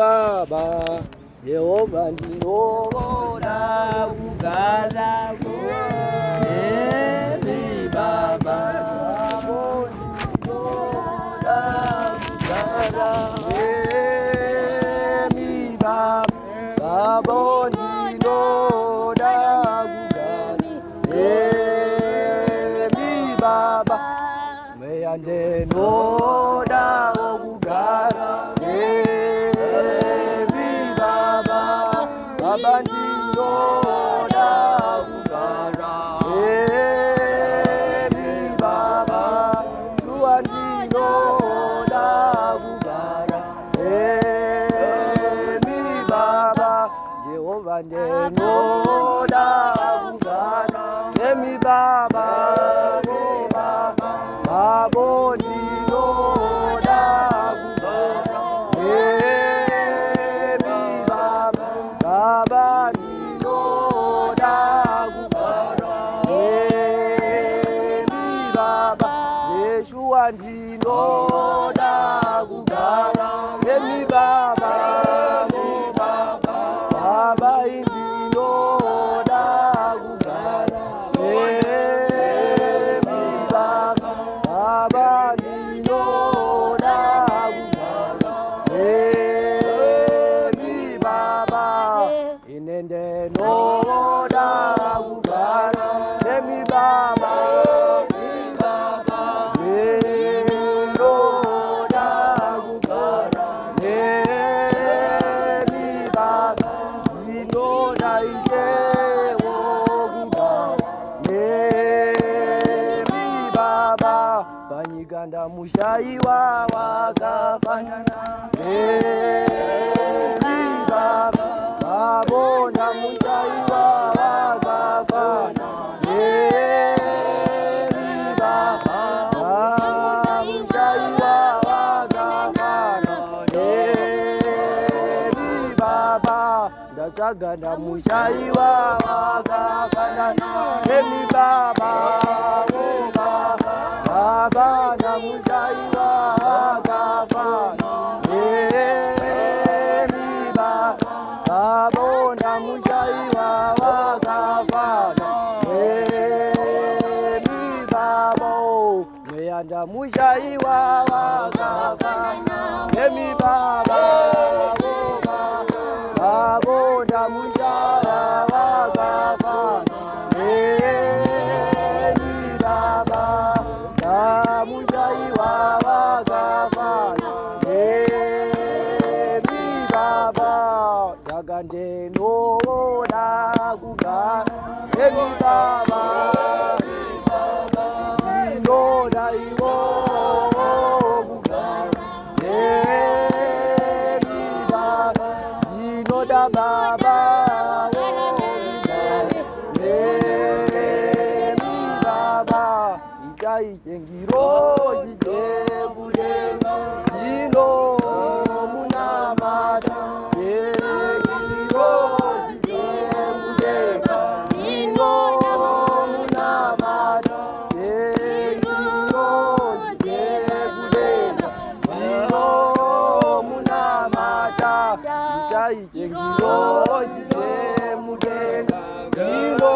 Baba, Yehova ndinoda kugara nemi Baba, ndinoda kugara nemi Baba, Baba ndinoda kugara nemi Baba, meya ndinoda kugara Baba ndinoda kugara nemi Baba, Shua ndinoda kugara nemi Baba, Jehova ndinoda kugara nemi Baba, Baba ndinoda kugara Baba ndinoda kugara nemi Baba, Yeshua ndinoda kugara nemi Baba, Baba ndinoda kugara nemi Baba, Baba ndinoda kugara nemi Baba, inende noda kugara nemi Baba, noda kugara nemi Baba, inoda ishewo kugara nemi Baba, Banyiganda mushaiwa wakafanana nemi Baba, Babona mushaiwa wakafana nemi Baba, mushaiwa wakafana nemi Baba, ndachaganda mushaiwa wakafana nemi Baba, Baba na mushaiwa wakafana nemi Baba, Babona mushaiwa wakafana nemi Baba, Meyanda mushaiwa wakafana nemi Baba, Babona mushaiwa wakafana nemi Baba, mushaiwa wakafana nemi Baba, Sagande noda kugara nemi Baba, inoda iwo kugara nemi Baba, inoda Baba nemi Baba, Ichengiro jijebule ino munamada Jengiro jijebule ino munamada Jengiro jijebule ino munamada Ichengiro jijebule ino